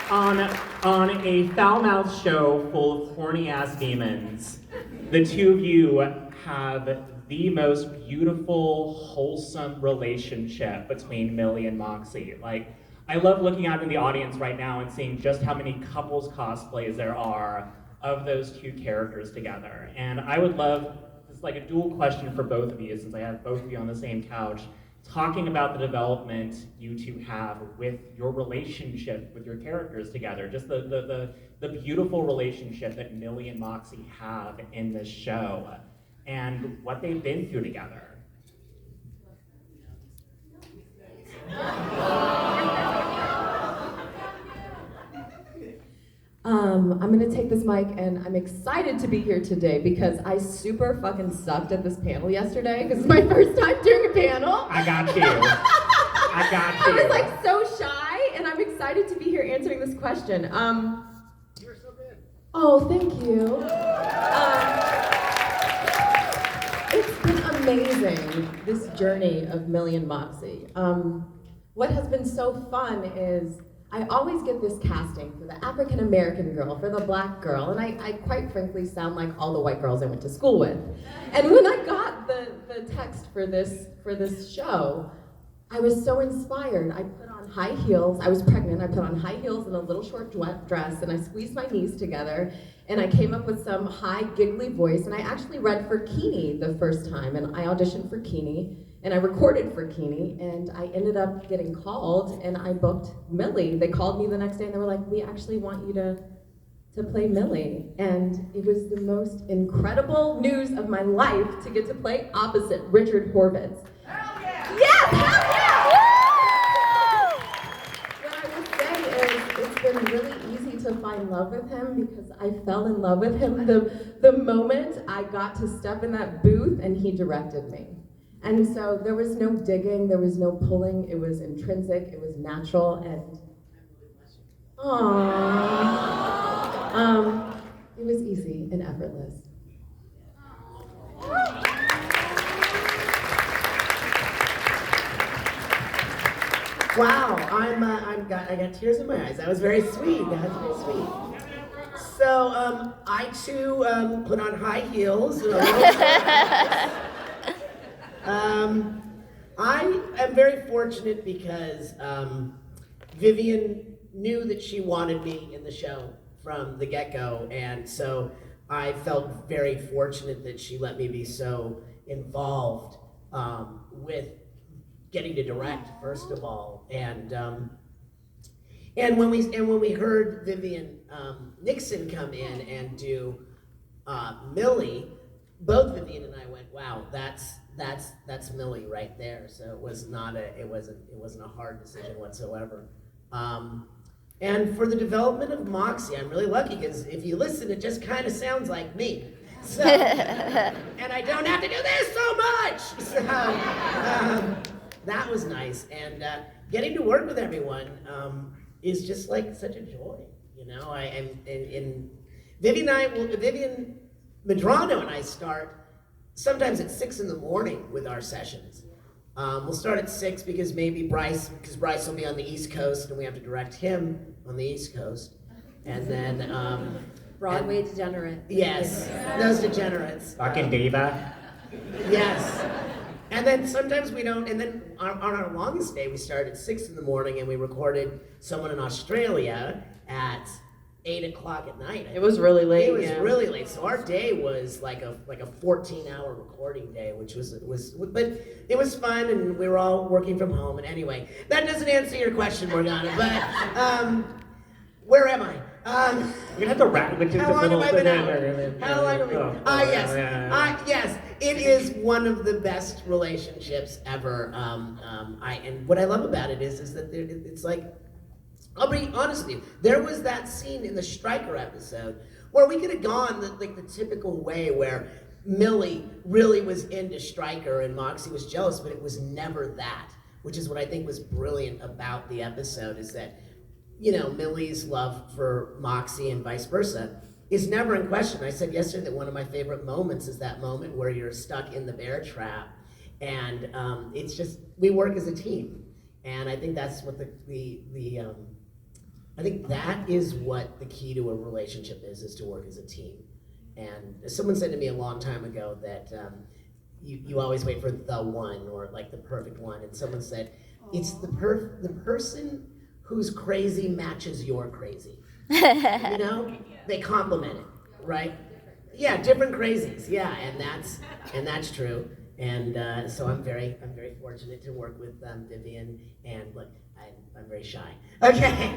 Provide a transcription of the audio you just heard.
On, on a foul-mouthed show full of horny-ass demons, the two of you have the most beautiful, wholesome relationship between Millie and Moxxie. Like, I love looking out in the audience right now and seeing just how many couples cosplays there are of those two characters together. And I would love, it's like a dual question for both of you, since I have both of you on the same couch, talking about the development you two have with your relationship with your characters together, just the beautiful relationship that Millie and Moxxie have in this show, and what they've been through together. I'm gonna take this mic, and I'm excited to be here today because I super fucking sucked at this panel yesterday because it's my first time doing a panel. I got you. I got you. I was like so shy, and I'm excited to be here answering this question. You're so good. Oh, thank you. It's been amazing, this journey of Millie and Moxxie. What has been so fun is I always get this casting for the African American girl, for the black girl, and I quite frankly sound like all the white girls I went to school with. And when I got the text for this show, I was so inspired. I put on high heels. I was pregnant. I put on high heels and a little short dress, and I squeezed my knees together, and I came up with some high giggly voice, and I actually read for Keeney the first time, and I auditioned for Keeney. And I recorded for Keeney, and I ended up getting called, and I booked Millie. They called me the next day, and they were like, "We actually want you to play Millie." And it was the most incredible news of my life to get to play opposite Richard Horvitz. Hell yeah! Yes, hell yeah! What I would say is, it's been really easy to find love with him because I fell in love with him the moment I got to step in that booth and he directed me. And so there was no digging, there was no pulling, it was intrinsic, it was natural, and it was easy and effortless. Wow, I got tears in my eyes. That was very sweet. That was very sweet. So I too put on high heels and a little I am very fortunate because Vivian knew that she wanted me in the show from the get-go, and so I felt very fortunate that she let me be so involved with getting to direct, first of all, and when we heard Vivian Nixon come in and do Millie, both Vivian and I went, "Wow, that's Millie right there." So it wasn't a hard decision whatsoever. And for the development of Moxxie, I'm really lucky because if you listen, it just kind of sounds like me. So, and I don't have to do this so much. So that was nice, and getting to work with everyone is just like such a joy, you know. And Vivian Medrano and I start sometimes at 6 in the morning with our sessions. We'll start at 6 because Bryce will be on the East Coast and we have to direct him on the East Coast. And then Broadway degenerate. Yes, those degenerates. Fucking diva. Yes. And then sometimes we don't, and then on our longest day we started at 6 in the morning and we recorded someone in Australia at 8 o'clock at night. It was really late. It was really late. So our day was like a 14-hour recording day, which was but it was fun, and we were all working from home. And anyway, that doesn't answer your question, Morgana. But where am I? You're gonna have to wrap with just how a long little have I been out? bit. How long have I been? Yes. It is one of the best relationships ever. And what I love about it is that it's like, I'll be honest with you, there was that scene in the Stryker episode where we could have gone the typical way where Millie really was into Stryker and Moxxie was jealous, but it was never that, which is what I think was brilliant about the episode, is that, you know, Millie's love for Moxxie and vice versa is never in question. I said yesterday that one of my favorite moments is that moment where you're stuck in the bear trap, and it's just, we work as a team. And I think that's what I think that is what the key to a relationship is to work as a team. And someone said to me a long time ago that you always wait for the one or like the perfect one. And someone said, it's the person whose crazy matches your crazy. You know? They complement it, right? Yeah, different crazies. Yeah, and that's true. And so I'm very fortunate to work with Vivian, and look, I'm very shy. Okay.